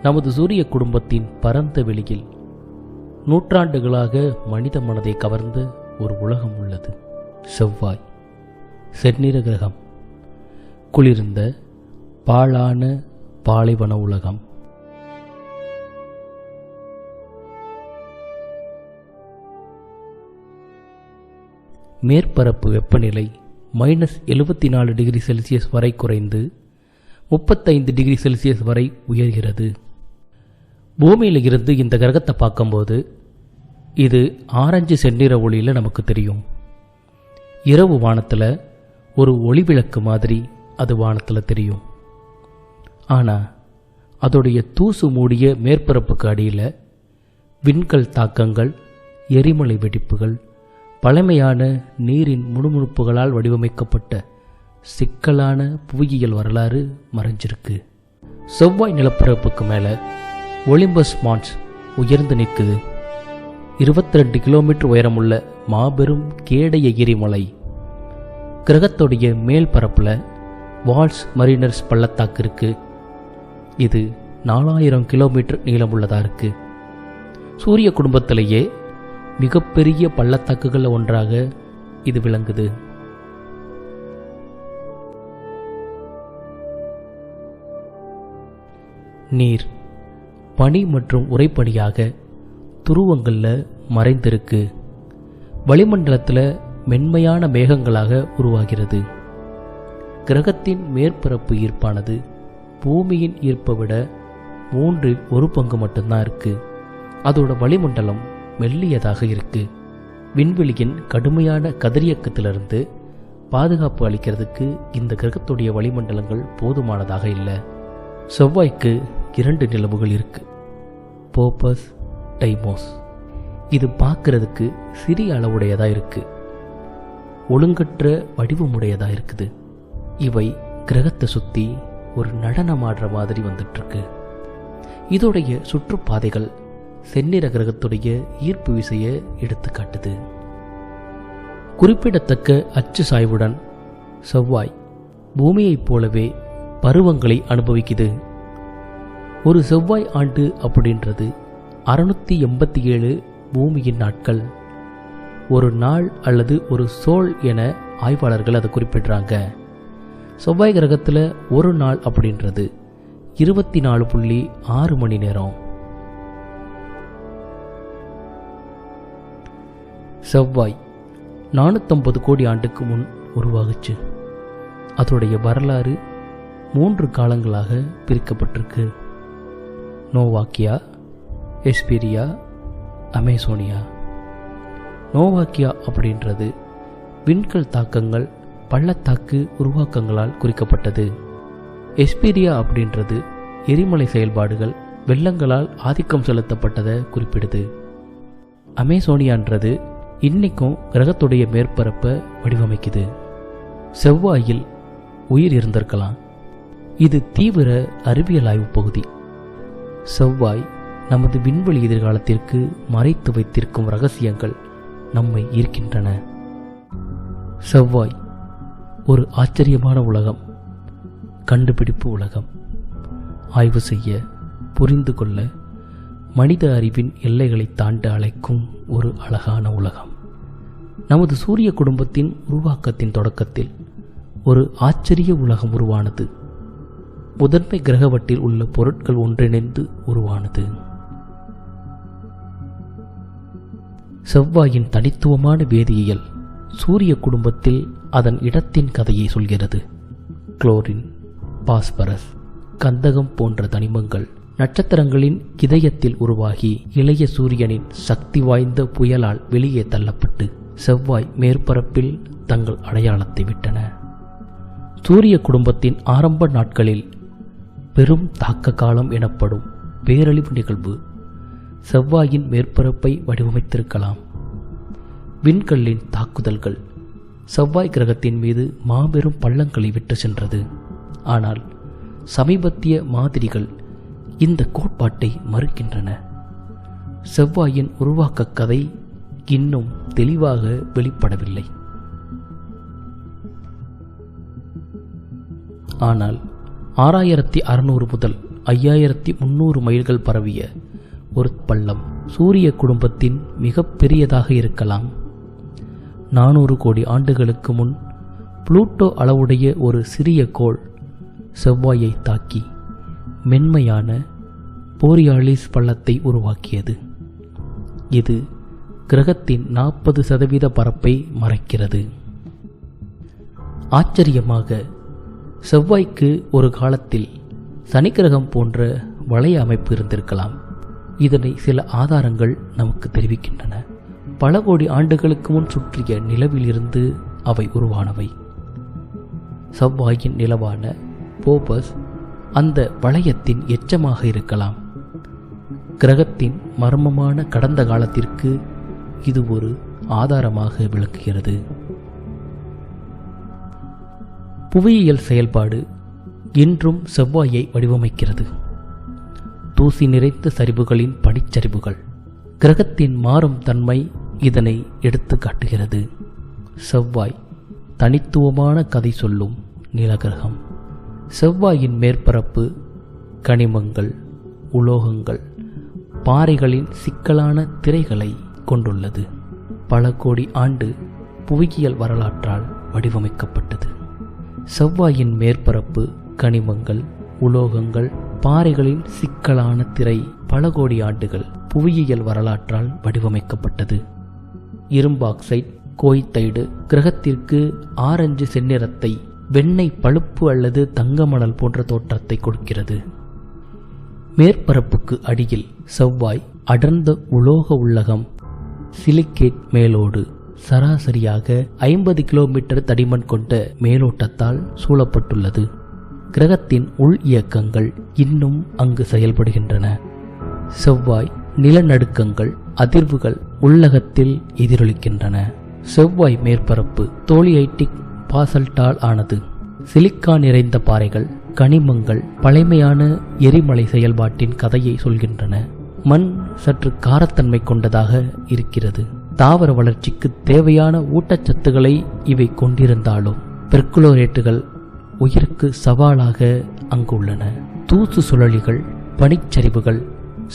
நமது சூரிய குடும்பத்தின் பரந்த வெளியில் நூற்றாண்டுகளாக மனித மனதை கவர்ந்த ஒரு உலகம் உள்ளது. செவ்வாய் செந்நிற கிரகம், குளிர்ந்த பாழான பாலைவன உலகம். மேற்பரப்பு வெப்பநிலை -74 டிகிரி செல்சியஸ் வரை குறைந்து 35 டிகிரி செல்சியஸ் வரை உயர்கிறது. பூமியில் இருந்து இந்த கிரகத்தை பார்க்கும்போது இது ஆரஞ்சு செந்நிற ஒளியில் நமக்கு தெரியும். இரவு வானத்தில் ஒரு ஒளிவிளக்கு மாதிரி அது வானத்தில் தெரியும். ஆனால் அதோடைய தூசு மூடிய மேற்பரப்புக்கு அடியில் விண்கல் தாக்கங்கள், எரிமலை வெடிப்புகள், பழமையான நீரின் முணுமுணுப்புகளால் வடிவமைக்கப்பட்ட சிக்கலான புவியியல் வரலாறு மறைஞ்சிருக்கு. செவ்வாய் நிலப்பரப்புக்கு மேலே ஒலிம்பஸ் மான்ஸ் உயர்ந்து நிற்குது. 22 கிலோமீட்டர் உயரமுள்ள மாபெரும் கேடைய எரிமலை. கிரகத்துடைய மேல் பரப்பில் வால்ஸ் மரீனர்ஸ் பள்ளத்தாக்கு இருக்கு. இது 4000 கிலோமீட்டர் நீளமுள்ளதாக இருக்கு. சூரிய குடும்பத்திலேயே மிகப்பெரிய பள்ளத்தாக்குகளில் ஒன்றாக இது விளங்குது. நீர் பனி மற்றும் உறைபனியாக துருவங்களில் மறைந்திருக்கு. வளிமண்டலத்தில் மென்மையான மேகங்களாக உருவாகிறது. கிரகத்தின் மேற்பரப்பு ஈர்ப்பானது பூமியின் ஈர்ப்பை விட 1/3 பங்கு மட்டும்தான் இருக்கு. அதோட வளிமண்டலம் மெல்லியதாக இருக்கு. விண்வெளியின் கடுமையான கதிரியக்கத்திலிருந்து பாதுகாப்பு அளிக்கிறதுக்கு இந்த கிரகத்துடைய வளிமண்டலங்கள் போதுமானதாக இல்லை. செவ்வாய்க்கு 2 நிலவுகள் இருக்கு, போபஸ், டைமோஸ். இது பார்க்கறதுக்கு சிறிய அளவுடையதாக இருக்கு, ஒழுங்கற்ற வடிவமுடையதாக இருக்குது. இவை கிரகத்தை சுற்றி ஒரு நடனமாடுற மாதிரி வந்துட்டு இருக்கு. இதோடைய சுற்றுப்பாதைகள் செந்நிற கிரகத்துடைய ஈர்ப்பு விசையை எடுத்து காட்டுது. குறிப்பிடத்தக்க அச்சு சாய்வுடன் செவ்வாய் பூமியைப் போலவே பருவங்களை அனுபவிக்குது. ஒரு செவ்வாய் ஆண்டு அப்படின்றது 687 பூமியின் நாட்கள். ஒரு நாள் அல்லது ஒரு சோல் என ஆய்வாளர்கள் அதை குறிப்பிடுறாங்க. செவ்வாய் கிரகத்தில் ஒரு நாள் அப்படின்றது 24.6 மணி நேரம். செவ்வாய் 450 கோடி ஆண்டுக்கு முன் உருவாகுச்சு. அதோடைய வரலாறு 3 காலங்களாக பிரிக்கப்பட்டிருக்கு. நோவாக்கியா, எஸ்பீரியா, அமேசோனியா. நோவாக்கியா அப்படின்றது விண்கல் தாக்கங்கள், பள்ளத்தாக்கு உருவாக்கங்களால் குறிக்கப்பட்டது. எஸ்பீரியா அப்படின்றது எரிமலை செயல்பாடுகள், வெள்ளங்களால் ஆதிக்கம் செலுத்தப்பட்டதை குறிப்பிடுது. அமேசோனியான்றது இன்னைக்கும் கிரகத்துடைய மேற்பரப்பை வடிவமைக்குது. செவ்வாயில் உயிர் இருந்திருக்கலாம். இது தீவிர அறிவியல் ஆய்வு பகுதி. செவ்வாய் நமது விண்வெளி எதிர்காலத்திற்கு மறைத்து வைத்திருக்கும் ரகசியங்கள் நம்மை ஈர்க்கின்றன. செவ்வாய் ஒரு ஆச்சரியமான உலகம், கண்டுபிடிப்பு உலகம். ஆய்வு செய்ய, புரிந்து கொள்ள, மனித அறிவின் எல்லைகளை தாண்ட அழைக்கும் ஒரு அழகான உலகம். நமது சூரிய குடும்பத்தின் உருவாக்கத்தின் தொடக்கத்தில் ஒரு ஆச்சரிய உலகம் உருவானது. முதன்மை கிரகவட்டில் உள்ள பொருட்கள் ஒன்றிணைந்து உருவானது. செவ்வாயின் தனித்துவமான வேதியியல் சூரிய குடும்பத்தில் அதன் இடத்தின் கதையை சொல்கிறது. குளோரின், பாஸ்பரஸ், கந்தகம் போன்ற தனிமங்கள் நட்சத்திரங்களின் இதயத்தில் உருவாகி இளைய சூரியனின் சக்தி வாய்ந்த புயலால் வெளியே தள்ளப்பட்டு செவ்வாய் மேற்பரப்பில் தங்கள் அடையாளத்தை விட்டன. சூரிய குடும்பத்தின் ஆரம்ப நாட்களில் பெரும் தாக்க காலம் எனப்படும் பேரழிவு நிகழ்வு செவ்வாயின் மேற்பரப்பை வடிவமைத்திருக்கலாம். விண்கல்லின் தாக்குதல்கள் செவ்வாய் கிரகத்தின் மீது மாபெரும் பள்ளங்களை விட்டு சென்றது. ஆனால் சமீபத்திய மாதிரிகள் இந்த கோட்பாட்டை மறுக்கின்றன. செவ்வாயின் உருவாக்க கதை இன்னும் தெளிவாக வெளிப்படவில்லை. ஆனால் 6600 முதல் 5300 மைல்கள் பரவிய ஒரு பள்ளம் சூரிய குடும்பத்தின் மிக பெரியதாக இருக்கலாம். 400 கோடி ஆண்டுகளுக்கு முன் புளூட்டோ அளவுடைய ஒரு சிறிய கோள் செவ்வாயை தாக்கி மென்மையான போரியாலிஸ் பள்ளத்தை உருவாக்கியது. இது கிரகத்தின் 40% பரப்பை மறைக்கிறது. ஆச்சரியமாக, செவ்வாய்க்கு ஒரு காலத்தில் சனி கிரகம் போன்ற வளைய அமைப்பு இருந்திருக்கலாம். இதனை சில ஆதாரங்கள் நமக்கு தெரிவிக்கின்றன. பல கோடி ஆண்டுகளுக்கு முன் சுற்றிய நிலவிலிருந்து அவை உருவானவை. செவ்வாயின் நிலவான போபஸ் அந்த வளையத்தின் எச்சமாக இருக்கலாம். கிரகத்தின் மர்மமான கடந்த காலத்திற்கு இது ஒரு ஆதாரமாக விளக்குகிறது. புவியியல் செயல்பாடு இன்றும் செவ்வாயை வடிவமைக்கிறது. தூசி நிறைந்த சரிவுகளின் பனிச்சரிவுகள், கிரகத்தின் மாறும் தன்மை இதனை எடுத்து காட்டுகிறது. செவ்வாய் தனித்துவமான கதை சொல்லும் நிலகிரகம். செவ்வாயின் மேற்பரப்பு கனிமங்கள், உலோகங்கள், பாறைகளின் சிக்கலான திரைகளை கொண்டுள்ளது. பல கோடி ஆண்டு புவியியல் வரலாற்றால் வடிவமைக்கப்பட்டது. செவ்வாயின் மேற்பரப்பு கனிமங்கள், உலோகங்கள், பாறைகளின் சிக்கலான திரை பல கோடி ஆண்டுகள் புவியியல் வரலாற்றால் வடிவமைக்கப்பட்டது. இரும்பாக்சைடு, கோய்தைடு கிரகத்திற்கு ஆரஞ்சு செந்நிறத்தை, வெண்ணெய் பழுப்பு அல்லது தங்கமணல் போன்ற தோற்றத்தை கொடுக்கிறது. மேற்பரப்புக்கு அடியில் செவ்வாய் அடர்ந்த உலோக உள்ளகம், சிலிக்கேட் மேலோடு, சராசரியாக 50 கிலோமீட்டர் தடிமன் கொண்ட மேலோட்டத்தால் சூழப்பட்டுள்ளது. கிரகத்தின் உள் இயக்கங்கள் இன்னும் அங்கு செயல்படுகின்றன. செவ்வாய் நிலநடுக்கங்கள், அதிர்வுகள் உள்ளகத்தில் எதிரொலிக்கின்றன. செவ்வாய் மேற்பரப்பு தோலியைட்டிக் பாசல்டால் ஆனது. சிலிக்கா நிறைந்த பாறைகள், கனிமங்கள் பழைமையான எரிமலை செயல்பாட்டின் கதையை சொல்கின்றன. மண் சற்று காரத்தன்மை கொண்டதாக இருக்கிறது. தாவர வளர்ச்சிக்கு தேவையான ஊட்டச்சத்துக்களை இவை கொண்டிருந்தாலும் பெர்குளோரேட்டுகள் உயிருக்கு சவாலாக அங்கு உள்ளன. தூசு சுழலிகள், பனிச்சரிவுகள்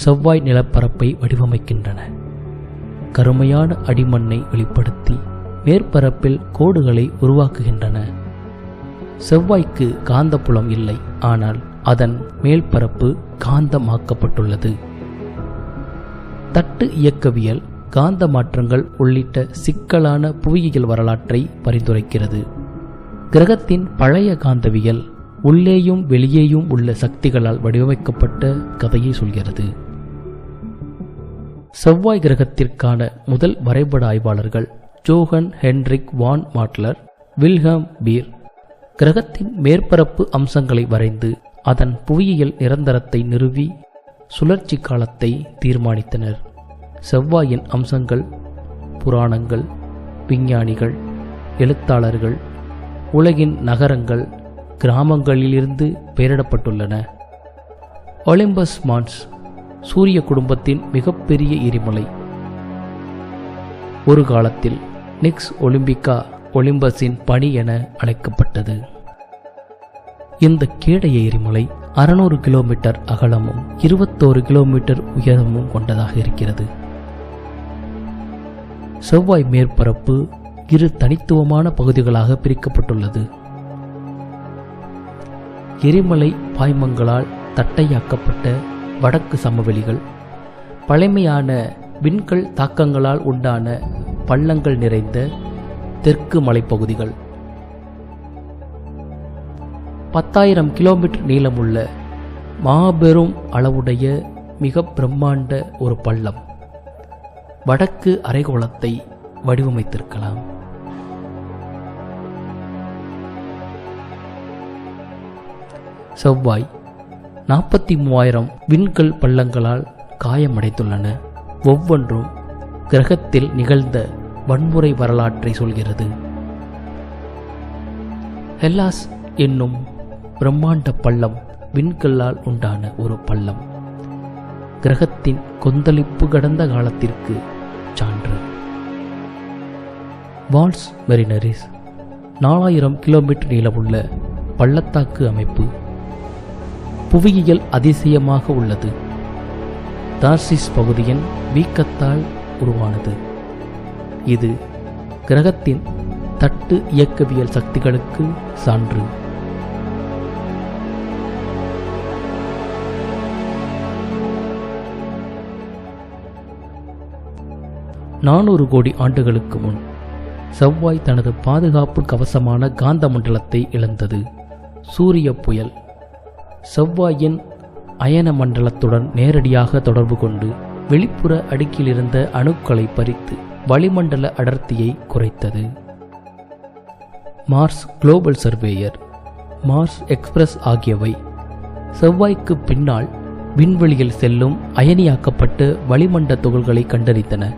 செவ்வாய் நிலப்பரப்பை வடிவமைக்கின்றன. கருமையான அடிமண்ணை வெளிப்படுத்தி மேற்பரப்பில் கோடுகளை உருவாக்குகின்றன. செவ்வாய்க்கு காந்தப்புலம் இல்லை, ஆனால் அதன் மேல்பரப்பு காந்தமாக்கப்பட்டுள்ளது. தட்டு இயக்கவியல், காந்த மாற்றங்கள் உள்ளிட்ட சிக்கலான புவியியல் வரலாற்றை பரிந்துரைக்கிறது. கிரகத்தின் பழைய காந்தவியல் உள்ளேயும் வெளியேயும் உள்ள சக்திகளால் வடிவமைக்கப்பட்ட கதையை சொல்கிறது. செவ்வாய் கிரகத்திற்கான முதல் வரைபட ஆய்வாளர்கள் ஜோஹன் ஹென்ரிக் வான் மாட்லர், வில்ஹம் பீர் கிரகத்தின் மேற்பரப்பு அம்சங்களை வரைந்து அதன் புவியியல் நிரந்தரத்தை நிறுவி சுழற்சி காலத்தை தீர்மானித்தனர். செவ்வாயின் அம்சங்கள் புராணங்கள், விஞ்ஞானிகள், எழுத்தாளர்கள், உலகின் நகரங்கள், கிராமங்களிலிருந்து பெயரிடப்பட்டுள்ளன. ஒலிம்பஸ் மான்ஸ் சூரிய குடும்பத்தின் மிகப்பெரிய எரிமலை. ஒரு காலத்தில் நிக்ஸ் ஒலிம்பிகா ஒலிம்பஸின் பனி என அழைக்கப்பட்டது. இந்த கேடய எரிமலை 600 கிலோமீட்டர் அகலமும் 21 கிலோமீட்டர் உயரமும் கொண்டதாக இருக்கிறது. செவ்வாய் மேற்பரப்பு இரு தனித்துவமான பகுதிகளாக பிரிக்கப்பட்டுள்ளது. எரிமலை பாய்மங்களால் தட்டையாக்கப்பட்ட வடக்கு சமவெளிகள், பழமையான விண்கல் தாக்கங்களால் உண்டான பள்ளங்கள் நிறைந்த தெற்கு மலைப்பகுதிகள், 10,000 கிலோமீட்டர் நீளமுள்ள மாபெரும் அளவுடைய மிக பிரம்மாண்ட ஒரு பள்ளம் வடக்கு அரைக்கோளத்தை வடிவமைத்திருக்கலாம். செவ்வாய் 43,000 விண்கல் பள்ளங்களால் காயமடைந்துள்ளன. ஒவ்வொன்றும் கிரகத்தில் நிகழ்ந்த வன்முறை வரலாற்றை சொல்கிறது. ஹெல்லாஸ் என்னும் பிரம்மாண்ட பள்ளம் விண்கல்லால் உண்டான ஒரு பள்ளம், கிரகத்தின் கொந்தளிப்பு கடந்த காலத்திற்கு சான்று. வால்ஸ் மெரினரிஸ் 4000 கிலோமீட்டர் நீளமுள்ள பள்ளத்தாக்கு அமைப்பு, புவியியல் அதிசயமாக உள்ளது. தார்சிஸ் பகுதியின் வீக்கத்தால் உருவானது. இது கிரகத்தின் தட்டு இயக்கவியல் சக்திகளுக்கு சான்று. நானூறு கோடி ஆண்டுகளுக்கு முன் செவ்வாய் தனது பாதுகாப்பு கவசமான காந்த மண்டலத்தை இழந்தது. சூரிய புயல் செவ்வாயின் அயன மண்டலத்துடன் நேரடியாக தொடர்பு கொண்டு வெளிப்புற அடுக்கில் இருந்த அணுக்களை பறித்து வளிமண்டல அடர்த்தியை குறைத்தது. Mars global surveyor, Mars express ஆகியவை செவ்வாய்க்கு பின்னால் விண்வெளியில் செல்லும் அயனியாக்கப்பட்ட வளிமண்டல துகள்களை கண்டறிந்தன.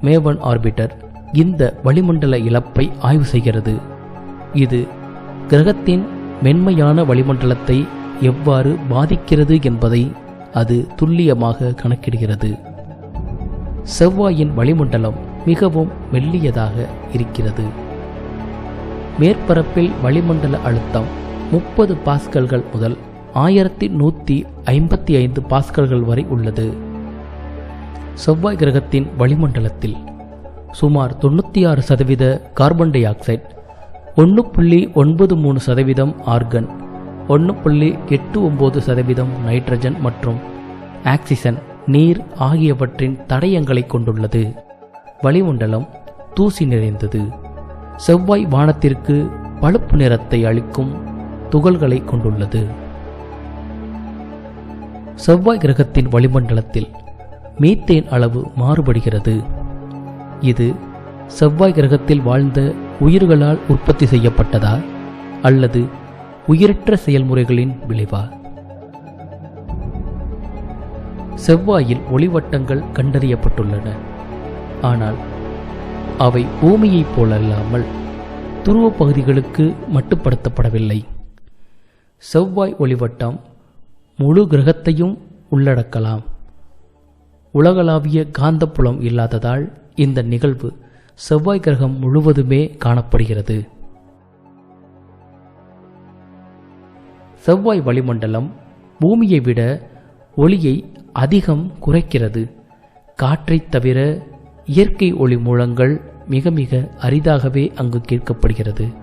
மேவன் ஆர்பிட்டர் இந்த வளிமண்டல இழப்பை ஆய்வு செய்கிறது. இது கிரகத்தின் மென்மையான வளிமண்டலத்தை எவ்வாறு பாதிக்கிறது என்பதை அது துல்லியமாக கணக்கிடுகிறது. செவ்வாயின் வளிமண்டலம் மிகவும் மெல்லியதாக இருக்கிறது. மேற்பரப்பில் வளிமண்டல அழுத்தம் 30 பாஸ்கல்கள் முதல் 1155 பாஸ்கல்கள் வரை உள்ளது. செவ்வாய் கிரகத்தின் வளிமண்டலத்தில் சுமார் 96% carbon di oxide, 1.93% organ, 1.89% nitrogen மற்றும் ஆக்சிஜன் நீர் ஆகியவற்றின் தடயங்களை கொண்டுள்ளது. வளிமண்டலம் தூசி நிறைந்தது. செவ்வாய் வானத்திற்கு பழுப்பு நிறத்தை அளிக்கும் துகள்களை கொண்டுள்ளது. செவ்வாய் கிரகத்தின் வளிமண்டலத்தில் மீத்தேன் அளவு மாறுபடுகிறது. இது செவ்வாய் கிரகத்தில் வாழ்ந்த உயிர்களால் உற்பத்தி செய்யப்பட்டதா அல்லது உயிரற்ற செயல்முறைகளின் விளைவா? செவ்வாயில் ஒளிவட்டங்கள் கண்டறியப்பட்டுள்ளன. ஆனால் அவை பூமியைப் போலல்லாமல் துருவ பகுதிகளுக்கு மட்டுப்படுத்தப்படவில்லை. செவ்வாய் ஒளிவட்டம் முழு கிரகத்தையும் உள்ளடக்கலாம். உலகளாவிய காந்தப்புலம் இல்லாததால் இந்த நிகழ்வு செவ்வாய் கிரகம் முழுவதுமே காணப்படுகிறது. செவ்வாய் வளிமண்டலம் பூமியை விட ஒளியை அதிகம் குறைக்கிறது. காற்றைத் தவிர இயற்கை ஒளி மூலங்கள் மிக மிக அரிதாகவே அங்கு கேட்கப்படுகிறது.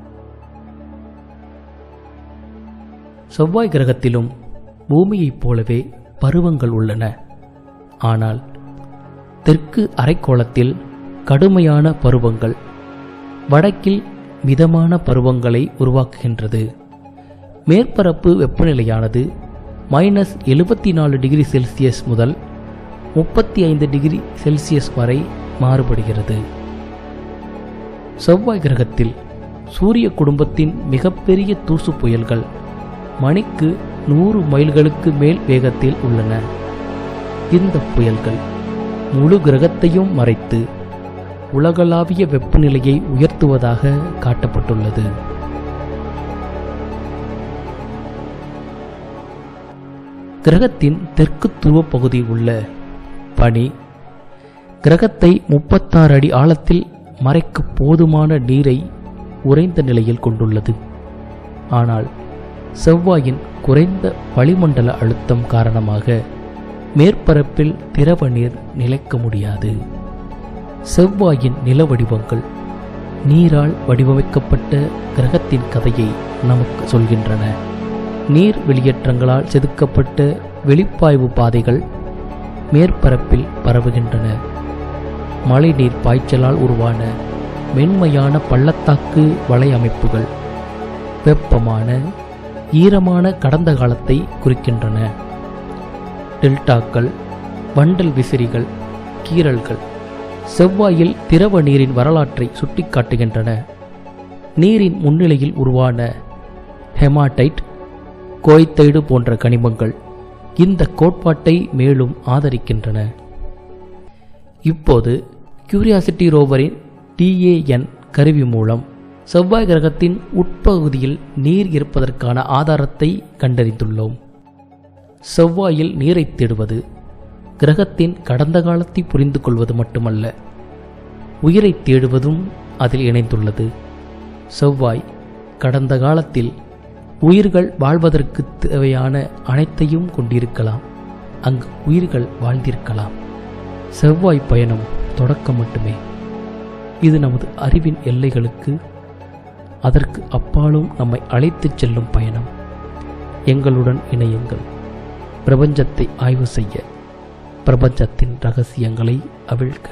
செவ்வாய் கிரகத்திலும் பூமியைப் போலவே பருவங்கள் உள்ளன. ஆனால் தெற்கு அரைக்கோளத்தில் கடுமையான பருவங்கள் வடக்கில் மிதமான பருவங்களை உருவாக்குகின்றது. மேற்பரப்பு வெப்பநிலையானது -74 டிகிரி செல்சியஸ் முதல் 35 டிகிரி செல்சியஸ் வரை மாறுபடுகிறது. செவ்வாய் கிரகத்தில் சூரிய குடும்பத்தின் மிகப்பெரிய தூசு புயல்கள் மணிக்கு 100 மைல்களுக்கு மேல் வேகத்தில் உள்ளன. இந்த புயல்கள் முழு கிரகத்தையும் மறைத்து உலகளாவிய வெப்பநிலையை உயர்த்துவதாக காட்டப்பட்டுள்ளது. கிரகத்தின் தெற்கு துருவ பகுதியில் உள்ள பனி கிரகத்தை 36 அடி ஆழத்தில் மறைக்க போதுமான நீரை உறைந்த நிலையில் கொண்டுள்ளது. ஆனால் செவ்வாயின் குறைந்த வளிமண்டல அழுத்தம் காரணமாக மேற்பரப்பில் திரவ நீர் நிலைக்க முடியாது. செவ்வாயின் நில வடிவங்கள் நீரால் வடிவமைக்கப்பட்ட கிரகத்தின் கதையை நமக்கு சொல்கின்றன. நீர் வெளியேற்றங்களால் செதுக்கப்பட்ட வெளிப்பாய்வு பாதைகள் மேற்பரப்பில் பரவுகின்றன. மழைநீர் பாய்ச்சலால் உருவான மென்மையான பள்ளத்தாக்கு வலையமைப்புகள் வெப்பமான ஈரமான கடந்த காலத்தை குறிக்கின்றன. டெல்டாக்கள், வண்டல் விசிறிகள், கீறல்கள் செவ்வாயில் திரவ நீரின் வரலாற்றை சுட்டிக்காட்டுகின்றன. நீரின் முன்னிலையில் உருவான ஹெமாடைட், கோய்த்தைடு போன்ற கனிமங்கள் இந்த கோட்பாட்டை மேலும் ஆதரிக்கின்றன. இப்போது கியூரியாசிட்டி ரோவரின் TAN கருவி மூலம் செவ்வாய் கிரகத்தின் உட்பகுதியில் நீர் இருப்பதற்கான ஆதாரத்தை கண்டறிந்துள்ளோம். செவ்வாயில் நீரை தேடுவது கிரகத்தின் கடந்த காலத்தை புரிந்து கொள்வது மட்டுமல்ல, உயிரை தேடுவதும் அதில் இணைந்துள்ளது. செவ்வாய் கடந்த காலத்தில் உயிர்கள் வாழ்வதற்கு தேவையான அனைத்தையும் கொண்டிருக்கலாம். அங்கு உயிர்கள் வாழ்ந்திருக்கலாம். செவ்வாய் பயணம் தொடக்கம் மட்டுமே. இது நமது அறிவின் எல்லைகளுக்கு, அதற்கு அப்பாலும் நம்மை அழைத்துச் செல்லும் பயணம். எங்களுடன் இணையுங்கள். பிரபஞ்சத்தை ஆய்வு செய்ய, பிரபஞ்சத்தின் ரகசியங்களை அவிழ்க்க.